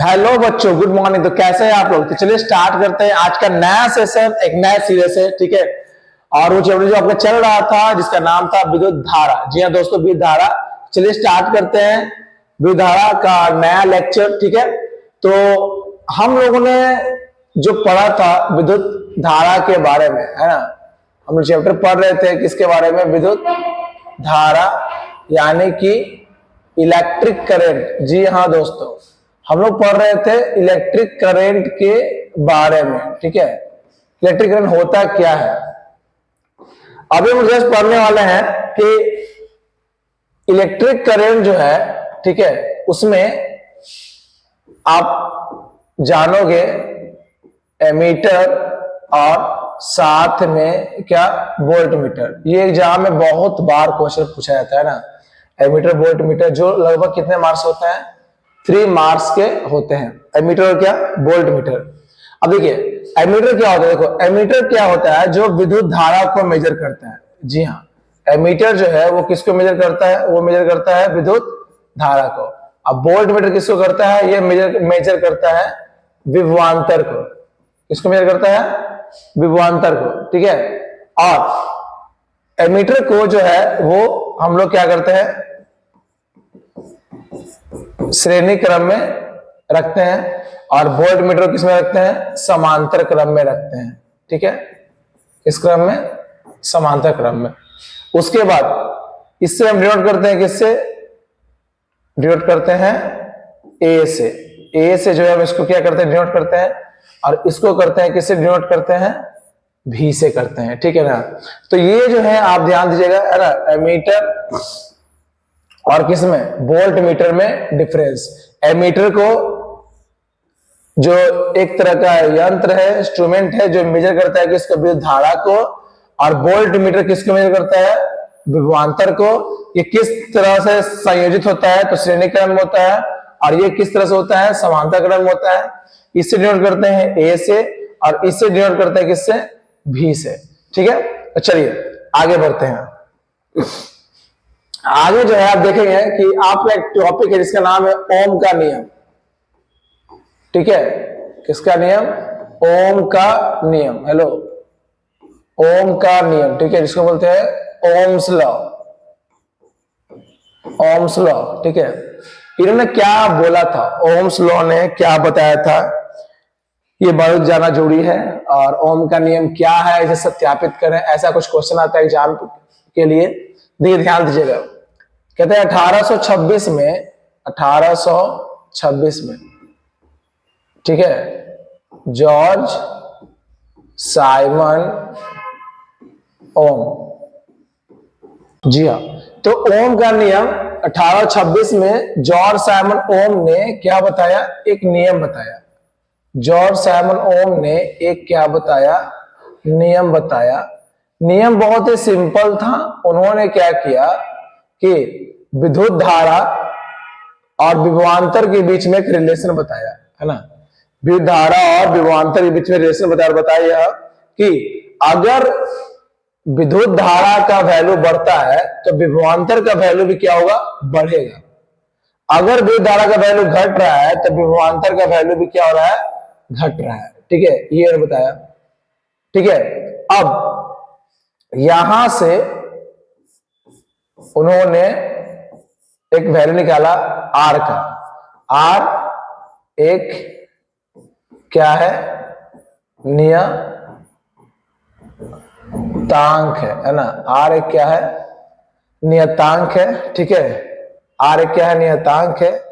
Hello बच्चों, good morning. तो कैसे हैं आप लोग? तो चलिए स्टार्ट करते हैं आज का नया सेशन, एक नया सीरीज से, ठीक है। और वो चैप्टर जो आपका चल रहा था जिसका नाम था विद्युत धारा। जी हाँ दोस्तों, विद्युत धारा। चलिए स्टार्ट करते हैं विद्युत धारा का नया लेक्चर, ठीक है। तो हम लोगों ने जो पढ़ा था विद्युत धारा के बारे में, है ना। हम लोग चैप्टर पढ़ रहे थे किसके बारे में? विद्युत धारा, यानी कि इलेक्ट्रिक करंट। जी हाँ दोस्तों, हम लोग पढ़ रहे थे इलेक्ट्रिक करंट के बारे में, ठीक है। इलेक्ट्रिक करंट होता क्या है, अभी हम जस्ट पढ़ने वाले हैं कि इलेक्ट्रिक करंट जो है, ठीक है, उसमें आप जानोगे एमीटर और साथ में क्या, वोल्ट मीटर। ये एग्जाम में बहुत बार क्वेश्चन पूछा जाता है ना, एमीटर वोल्ट मीटर, जो लगभग कितने मार्क्स होते हैं? 3 मार्क्स के होते हैं। एमीटर और क्या, वोल्ट मीटर। अब देखिए एमीटर क्या होता है। देखो एमीटर क्या होता है, जो विद्युत धारा को मेजर करता है। जी हाँ, एमीटर जो है वो किसको मेजर करता है? वो मेजर करता है विद्युत धारा को। अब वोल्ट मीटर किसको करता है? ये मेजर करता है विभवांतर को। किसको मेजर करता है? विभवांतर को, ठीक है। और एमीटर को जो है वो हम लोग क्या करते हैं, श्रेणी क्रम में रखते हैं, और वोल्ट मीटर किसमें रखते हैं? समांतर क्रम में रखते हैं, ठीक है। इस क्रम में, समांतर क्रम में। उसके बाद इससे हम डिनोट करते हैं, किससे डिनोट करते हैं? ए से। ए से जो है हम इसको क्या करते हैं? डिनोट करते हैं। और इसको करते हैं किससे डिनोट करते हैं? भी से करते हैं, ठीक है ना। तो ये जो है आप ध्यान दीजिएगा, है ना, एमीटर और किसमें? वोल्ट मीटर में डिफरेंस। एमीटर को जो एक तरह का यंत्र है, इंस्ट्रूमेंट है, जो मेजर करता है किसको? विद्युत धारा को। और वोल्ट मीटर किसको मेजर करता है? विभवांतर को। ये किस तरह से संयोजित होता है? तो श्रेणी क्रम में होता है। और ये किस तरह से होता है? समांतर क्रम में होता है। इससे डिनोट करते हैं ए से, और इससे डिनोट करते हैं किससे? भी से, ठीक है। तो चलिए आगे बढ़ते हैं। आगे जो है आप देखेंगे कि आपका एक टॉपिक है जिसका नाम है ओम का नियम, ठीक है। किसका नियम? ओम का नियम। हेलो, ओम का नियम, ठीक है, जिसको बोलते हैं ओम्स लॉ। ओम्स लॉ, ठीक है। इन्होंने क्या बोला था? ओम्स लॉ ने क्या बताया था, ये बहुत जाना जरूरी है। और ओम का नियम क्या है, इसे सत्यापित करें, ऐसा कुछ क्वेश्चन आता है एग्जाम के लिए। देखिए ध्यान दीजिएगा, कहते हैं 1826 में, ठीक है, जॉर्ज साइमन ओम। जी हाँ, तो ओम का नियम 1826 में जॉर्ज साइमन ओम ने क्या बताया? एक नियम बताया। जॉर्ज साइमन ओम ने एक क्या बताया? नियम बताया। नियम बहुत ही सिंपल था। उन्होंने क्या किया कि विद्युत धारा और विभवांतर के बीच में एक रिलेशन बताया, है ना। विद्युत धारा और विभवांतर के बीच में रिलेशन बताया कि अगर विद्युत धारा का वैल्यू बढ़ता है तो विभवांतर का वैल्यू भी क्या होगा? बढ़ेगा। अगर विद्युत धारा का वैल्यू घट रहा है तो विभवांतर का वैल्यू भी क्या हो रहा है? घट रहा है, ठीक है। ये बताया, ठीक है। अब यहां से उन्होंने एक वैल्यू निकाला आर का। आर एक क्या है? नियतांक है ना। आर एक क्या है? नियतांक है, ठीक है। आर एक क्या है? नियतांक है,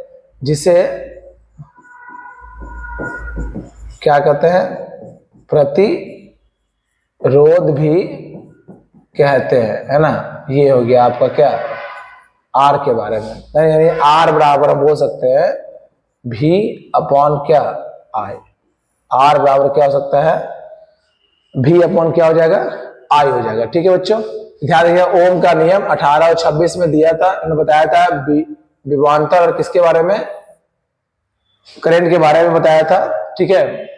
जिसे क्या कहते हैं? प्रतिरोध भी कहते हैं, है ना। ये हो गया आपका क्या? आर के बारे में। यानी आर बराबर हम बोल सकते हैं भी अपॉन क्या? आई। आर बराबर क्या हो सकता है? भी अपॉन क्या हो जाएगा? आई हो जाएगा, ठीक है बच्चों। ध्यान रखिए, ओम का नियम 1826 में दिया था। इन्होंने बताया था विभवांतर और किसके बारे में? करंट के बारे में बताया था, ठीक है।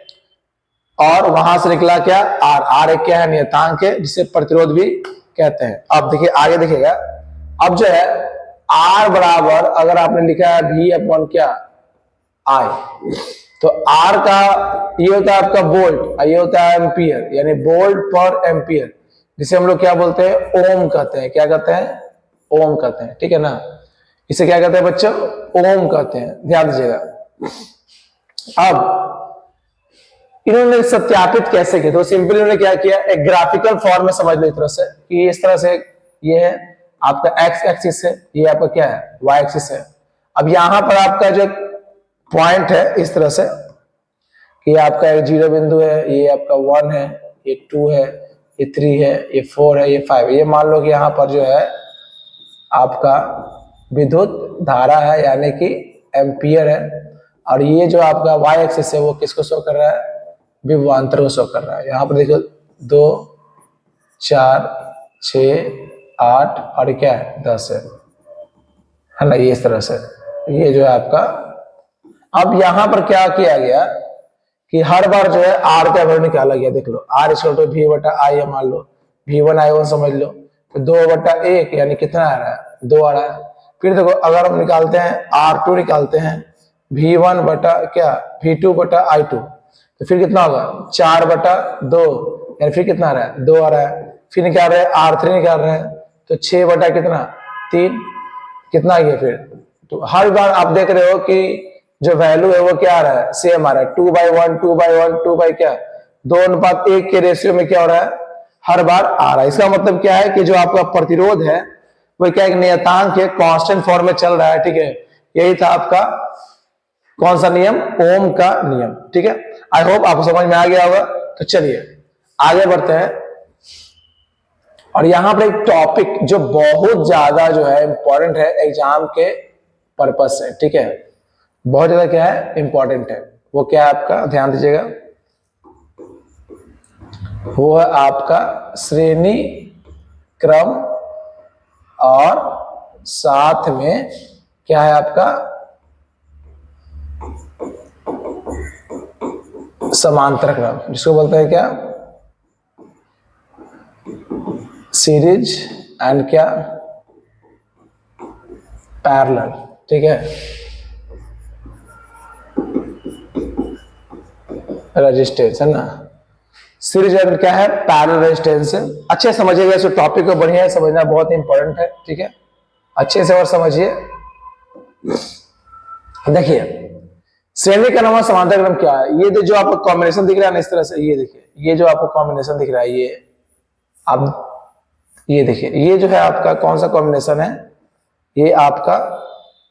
और वहां से निकला क्या? आर। आर एक क्या है? नियतांक है, जिसे प्रतिरोध भी कहते हैं। अब देखिए आगे देखिएगा, अब जो है आर बराबर, अगर आपने लिखा है भी अपॉन क्या? आई। तो आर का ये होता है आपका वोल्ट, ये होता है एम्पियर, यानी वोल्ट पर एम्पियर, जिसे हम लोग क्या बोलते हैं, ओम कहते हैं। क्या कहते हैं, ओम कहते हैं, ठीक है ना। इसे क्या कहते हैं बच्चों, ओम कहते हैं, ध्यान दीजिएगा। अब इन्होंने सत्यापित कैसे किया, तो सिंपल इन्होंने क्या किया, एक ग्राफिकल फॉर्म में समझ लो इस तरह से कि इस तरह से ये है आपका एक्स एक्सिस है, ये आपका क्या है, वाई एक्सिस है। अब यहां पर आपका जो पॉइंट है इस तरह से कि आपका एक 0 बिंदु है, ये आपका 1 है, ये 2 है, ये 3 है, ये 4 है, ये 5 है। ये मान लो कि यहाँ पर जो है आपका विद्युत धारा है, यानी कि एम्पियर है। और ये जो आपका वाई एक्सिस है वो किसको शो कर रहा है, विभवांतर को शो कर रहा है। यहाँ पर देखो 2, 4, 6, 8 और क्या है 10 है ना, ये इस तरह से ये जो है आपका। अब यहां पर क्या किया गया कि हर बार जो है आर का वैल्यू निकाला गया, देख लो आर इक्वल टू वी बटा आई है, मान लो V1 I1 समझ लो, तो 2/1 यानी कितना आ रहा है, 2 आ रहा है। फिर देखो अगर हम निकालते हैं R2 निकालते हैं, V1 बटा क्या, V2 बटा I2, तो फिर कितना होगा 4/2, यानी फिर कितना आ रहा है, 2 आ रहा है। फिर निकाल रहे हैं R3 निकाल रहे हैं, तो 6 बटा कितना 3, कितना आ गया फिर। तो हर बार आप देख रहे हो कि जो वैल्यू है वो क्या आ रहा है, सेम आ रहा है, 2/1 2/1 2 बाई क्या 2:1 के रेशियो में क्या हो रहा है, हर बार आ रहा है। इसका मतलब क्या है कि जो आपका प्रतिरोध है वो क्या एक नियतांक है, कांस्टेंट फॉर्म में चल रहा है, ठीक है। यही था आपका कौन सा नियम, ओम का नियम, ठीक है। आई होप आपको समझ में आ गया होगा। तो चलिए आगे बढ़ते हैं। और यहां पर एक टॉपिक जो बहुत ज्यादा जो है इंपॉर्टेंट है एग्जाम के पर्पज से, ठीक है, बहुत ज्यादा क्या है इंपॉर्टेंट है, वो क्या है आपका, ध्यान दीजिएगा, वो है आपका श्रेणी क्रम और साथ में क्या है आपका समांतर क्रम, जिसको बोलते हैं क्या, सीरीज एंड क्या, पैरेलल, ठीक है। रेजिस्टेंस है ना, सीरीज एंड क्या है, पैरेलल रेजिस्टेंस। अच्छे समझिएगा इस टॉपिक को, बढ़िया है समझना, बहुत इंपॉर्टेंट है, ठीक है, अच्छे से और समझिए। देखिए श्रेणी क्रम और समांतर क्रम क्या है, ये जो आपको कॉम्बिनेशन दिख रहा है ना इस तरह से, ये देखिए ये जो आपको कॉम्बिनेशन दिख रहा है, ये आप ये देखिए, ये जो है आपका कौन सा कॉम्बिनेशन है, ये आपका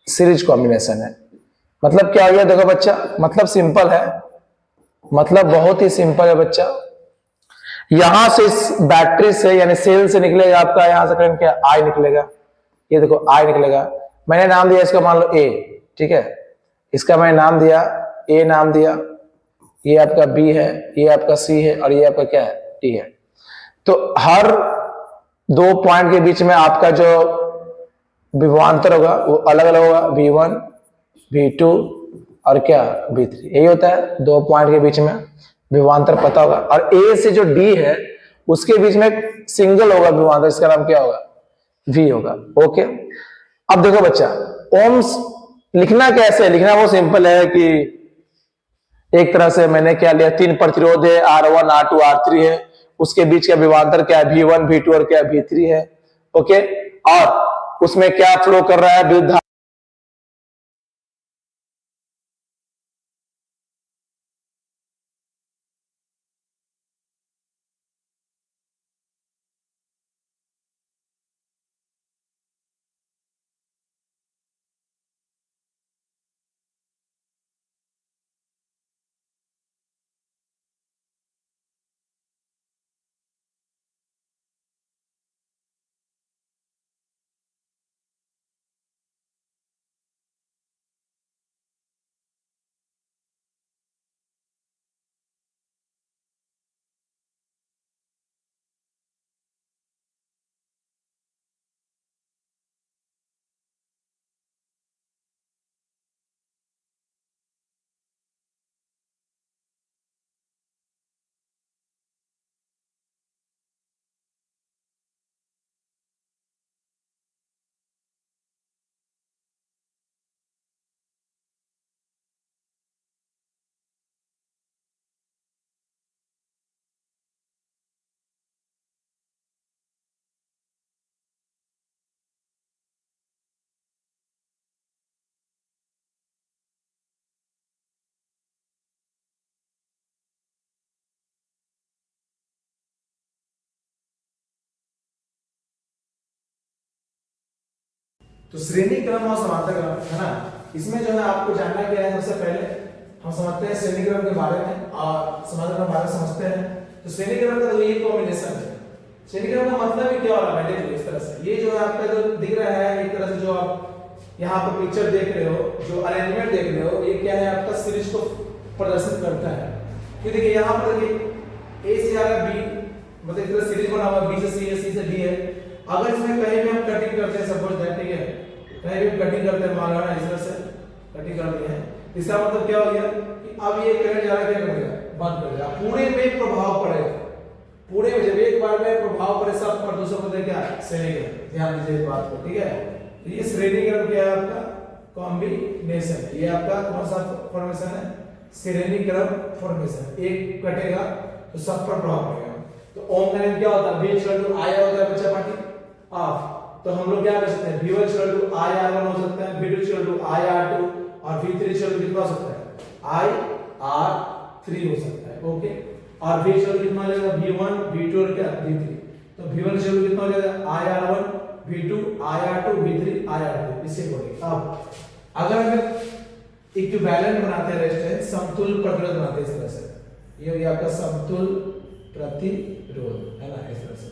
सीरीज कॉम्बिनेशन है। मतलब क्या हो गया देखो बच्चा, मतलब सिंपल है, मतलब बहुत ही सिंपल है बच्चा। यहां से इस बैटरी से यानी सेल से निकलेगा आपका, यहां से करंट क्या, आई निकलेगा, ये देखो आई निकलेगा। मैंने नाम दिया इसका, मान लो ए, ठीक है, इसका मैंने नाम दिया ए, नाम दिया, ये आपका बी है, ये आपका सी है, और ये आपका क्या है, टी है। तो हर दो पॉइंट के बीच में आपका जो विभवांतर होगा वो अलग अलग होगा, V1 V2 और क्या V3, यही होता है दो पॉइंट के बीच में विभवांतर पता होगा। और ए से जो डी है उसके बीच में सिंगल होगा विभवांतर, इसका नाम क्या होगा, V होगा, ओके। अब देखो बच्चा, ओम्स लिखना कैसे है, लिखना वो सिंपल है कि एक तरह से मैंने क्या लिया, तीन प्रतिरोध है R1 R2 R3 है, उसके बीच का विभवांतर क्या है, V1 V2 और क्या V3 है, ओके। और उसमें क्या फ्लो कर रहा है, विद्युत तो श्रेणी क्रम और समांतर क्रम है ना, इसमें जो है आपको जानना क्या है, सबसे पहले हम समझते हैं श्रेणी क्रम के बारे में और समांतर क्रम के बारे में समझते हैं। तो श्रेणी क्रम का तो ये कॉम्बिनेशन है। श्रेणी क्रम का मतलब ही क्या हो रहा है, देखो इस तरह से, ये जो है आपका जो दिख रहा है एक तरह से, जो आप यहाँ पर पिक्चर देख रहे हो, जो अरेंजमेंट देख रहे हो, ये क्या है आपका सीरीज को प्रदर्शित करता है। कि देखिए यहाँ पर देखिए ए से आ रहा है बी, मतलब इस तरह सीरीज बना हुआ बी से सी है, सी से डी है। अगर इसमें कहीं भी हम कटिंग करते हैं, सपोज दैट, ठीक है, कहीं भी कटिंग करते हैं, मान लो इस तरह से कटिंग करते हैं, इसका मतलब क्या हो गया कि अब ये करंट जा रहा है, क्या करेगा, बंद कर देगा, पूरे में प्रभाव पड़ेगा, पूरे में जब एक बार में प्रभाव पड़े सब पर, दूसरा मतलब क्या, श्रेणी क्रम। ध्यान दीजिए इस बात को, ठीक है। तो ये श्रेणी क्रम क्या है आपका, कॉम्बिनेशन, ये आपका कौन सा फॉर्मेशन है, श्रेणी क्रम फॉर्मेशन। एक कटेगा तो सब पर प्रभाव पड़ेगा। तो ओम का नियम क्या होता है, v इक्वल टू आया होता है बच्चा पार्टी ऑफ, तो हम लोग क्या कर सकते हैं, v1 equal to i r1 हो सकता है, v2 equal to i r2 और v3 इक्वल टू कितना हो सकता है, i r3 हो सकता है। ओके, और v इक्वल टू कितना हो जाएगा, v1 v2 और क्या v3, तो v1 इक्वल टू कितना हो जाएगा, i r1 v2 i r2 v3 i r2, इससे बोलेंगे। अब अगर हमें इक्विवेलेंट बनाते हैं, रेजिस्टेंस समतुल्य प्रतिरोध बनाते हैं, इस तरह से, ये हो गया आपका समतुल्य प्रतिरोध, है ना, इस तरह से,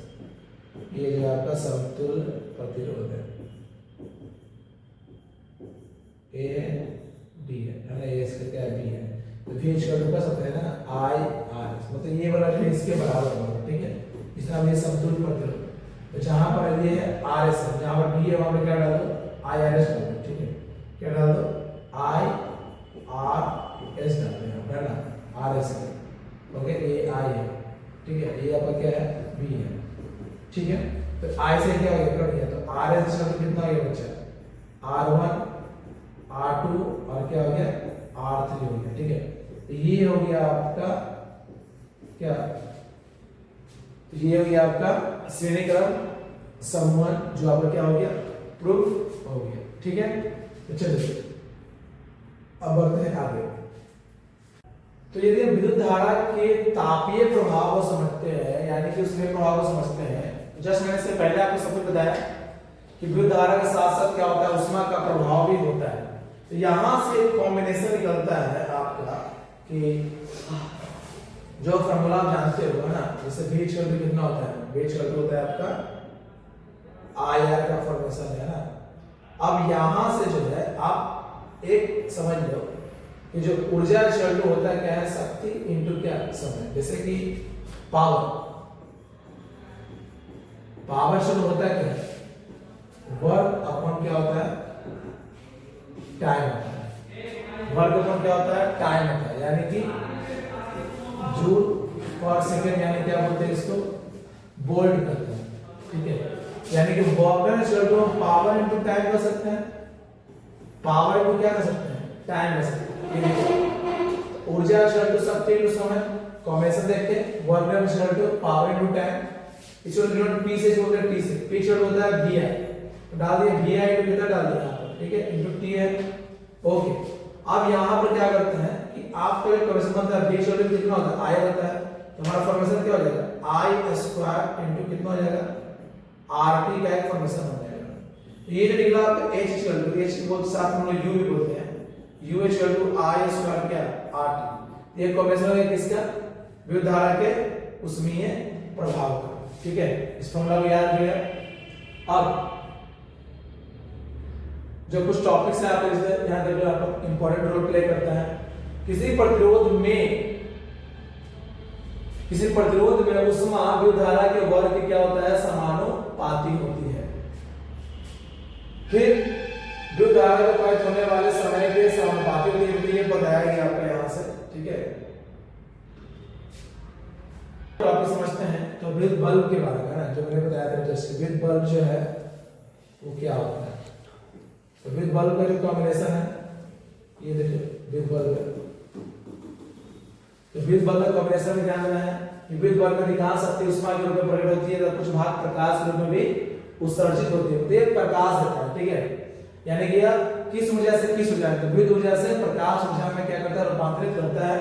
ये जो आपका समतुल्य प्रतिरोध है, ए है बी है ना, ये इसका क्या है, बी है। तो v इक्वल टू कर सकते हैं ना, i r, मतलब ये वाला जो इसके बराबर होगा, ठीक है, इसका ये समतुल्य प्रतिरोध। तो जहां पर ये है r s, जहां पर b है वहां पे क्या डाल दो, i r s डाल दो, ठीक है, क्या डाल दो, i r s डाल दो, है ना, r s, ओके, ये i है, ठीक है, ये आपका क्या है, b है, ठीक है। तो i से क्या हो गया, कट गया, तो r s का कितना हो गया बच्चा, r1 r2 और क्या हो गया, r3 हो गया, ठीक है। तो ये हो गया आपका क्या, तो ये हो गया आपका श्रेणी क्रम संबंध, जो आपका क्या हो गया, प्रूफ हो गया, ठीक है। तो चलिए अब बढ़ते हैं आगे। तो यदि हम विद्युत धारा के तापीय प्रभाव को समझते हैं, यानी कि उसमें प्रभाव को समझते हैं, जस्ट मैंने इससे पहले आपको सब कुछ बताया कि विद्युत धारा के साथ साथ क्या होता है, उष्मा का प्रभाव भी होता है। तो यहां से एक कॉम्बिनेशन निकलता है आपका कि जो फॉर्मूला आप जानते हो ना, जैसे v इक्वल टू कितना होता है, v इक्वल टू होता है आपका i r का फॉर्मेशन है ना। अब यहां से जो है आप एक समझ लो कि जो ऊर्जा इक्वल टू होता है क्या है, शक्ति इनटू क्या, समय। जैसे कि पावर शुरू होता है क्या, वर्क अपॉन क्या होता है, टाइम होता है, वर्क अपॉन क्या होता है, टाइम होता है, यानी कि जूल पर सेकंड, यानी क्या बोलते हैं इसको, वोल्ट करते हैं, ठीक है। यानी कि वर्क इक्वल टू हम पावर इनटू टाइम कर सकते हैं, पावर इनटू क्या कर सकते हैं, टाइम कर सकते हैं। ऊर्जा इक्वल टू शक्ति इनटू समय, कॉम्बिनेशन देखते हैं, work equal to power into time, equal to p से जोड़ कर t से, p इक्वल होता है vi, तो डाल दिया vi इनटू कितना डाल दिया यहां पर, ठीक है, इनटू t है। ओके, अब यहां पर क्या करते हैं कि आपको एक क्वेश्चन बनता है, v इक्वल टू कितना होता है, i होता है, तो हमारा फॉर्मेशन क्या हो जाएगा, i स्क्वायर इनटू कितना हो जाएगा, rt का एक फॉर्मेशन हो जाएगा। ये जो निकला आपका h इक्वल टू, h को साथ हम लोग u भी बोलते हैं, u equal to i square क्या, rt, ये कॉम्बिनेशन हो गया किसका, विद्युत धारा के उष्मीय प्रभाव का, ठीक है। इस फॉर्मूला को याद रखिएगा। अब जो कुछ टॉपिक्स हैं आप यहां देख लो, आपका इंपॉर्टेंट रोल प्ले करता है। किसी प्रतिरोध में उष्मा विद्युत धारा के वर्ग क्या होता है, समानुपाती होती है। फिर विद्युत धारा को प्रवाहित होने वाले समय के समानुपाती होती है, ये बताया गया आपका यहां से, ठीक है। तो आप समझते हैं तो विद्युत बल्ब के बारे में ना, जो मैंने बताया था जस्ट, विद्युत बल्ब जो है वो क्या होता है। तो विद्युत बल्ब का जो कॉम्बिनेशन है, ये देखिए विद्युत बल्ब है, तो विद्युत बल्ब का कॉम्बिनेशन में जानना है कि विद्युत बल्ब में अधिकांश शक्ति उष्मा के रूप में प्रकट होती है, तो कुछ भाग प्रकाश के रूप में भी उत्सर्जित होती है, तो ये प्रकाश देता है, ठीक है। यानी कि यह किस ऊर्जा से किस ऊर्जा, तो विद्युत ऊर्जा से प्रकाश ऊर्जा में क्या करता है, रूपांतरित करता है।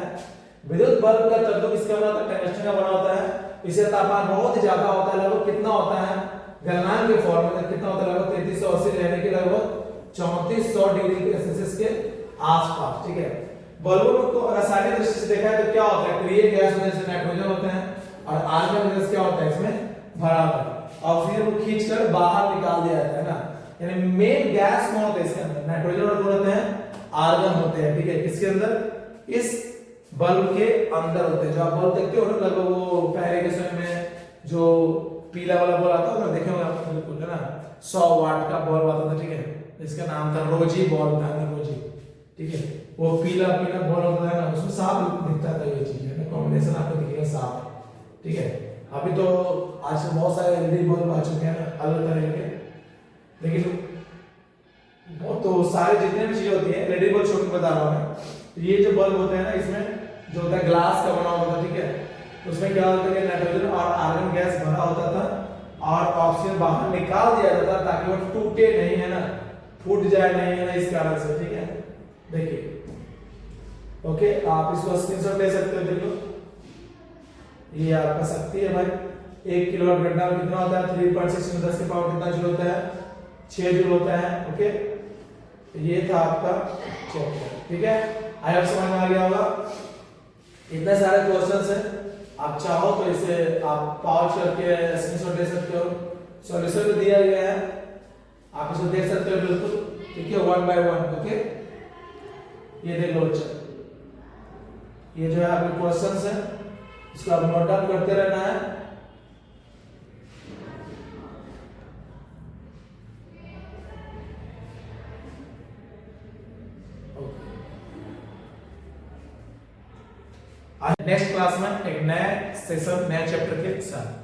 विद्युत बल्ब का तत्व किसका बना होता है, टंगस्टन का बना होता है। इसका तापमान बहुत ज्यादा होता है, लगभग कितना होता है, गलनांक के फॉर्म में कितना होता है, लगभग 3380 यानी कि लगभग 3400 डिग्री सेल्सियस के आसपास, ठीक है। बल्बों को रासायनिक दृष्टि से देखा है तो क्या होता है, क्रिएट गैस होने से नाइट्रोजन होते हैं और आर्गन गैस क्या होता है, इसमें भरा हुआ ऑक्सीजन को खींचकर बाहर निकाल दिया जाता है ना। यानी मेन गैस कौन होता है इसके अंदर, नाइट्रोजन और कौन होते हैं, आर्गन होते हैं, ठीक है। किसके अंदर, इस बल्ब के अंदर होते हैं। जो आप बल्ब देखते हो ना, लगभग वो पहले के समय में जो पीला वाला बल्ब आता था, देखे होंगे आप बिल्कुल, है ना, 100 वाट का बल्ब आता था, ठीक है। इसका नाम था रोजी बल्ब था ना, रोजी, ठीक है। वो पीला पीला बल्ब होता है ना, उसमें सांप दिखता था, ये चीज है ना, कॉम्बिनेशन आपको दिखेगा सांप, ठीक है। अभी तो आज बहुत सारे एलईडी बल्ब आ चुके हैं ना, अलग तरह के, लेकिन वो तो सारे जितने भी चीजें होती है एलईडी बल्ब छोड़ के बता रहा हूं मैं। तो ये जो बल्ब होते हैं ना, इसमें जो होता है ग्लास का बना होता है, ठीक है। उसमें क्या होता है कि नाइट्रोजन और आर्गन गैस भरा होता था और ऑक्सीजन बाहर निकाल दिया जाता था ताकि वो टूटे नहीं, है ना, फूट जाए नहीं, है ना, इस कारण से, ठीक है। देखिए, ओके, आप इसको स्क्रीनशॉट ले सकते हो, देखो ये आपका शक्ति है भाई। 1 किलोवाट घंटा में कितना होता है, 3.6 10 के पावर कितना जूल होता है, 6 जूल होता है, ओके। तो ये था आपका चैप्टर, ठीक है। आई होप समझ में आ गया होगा। इतने सारे क्वेश्चंस हैं, आप चाहो तो इसे आप पॉज करके स्क्रीनशॉट ले सकते हो। सॉल्यूशन तो दिया गया है, आप इसको देख सकते हो बिल्कुल, ठीक है, 1 बाय 1, ओके। ये देख लो बच्चा, ये जो है आपके क्वेश्चंस है, इसको आप नोट डाउन करते रहना है। आज नेक्स्ट क्लास में एक नया सेशन, नया चैप्टर के साथ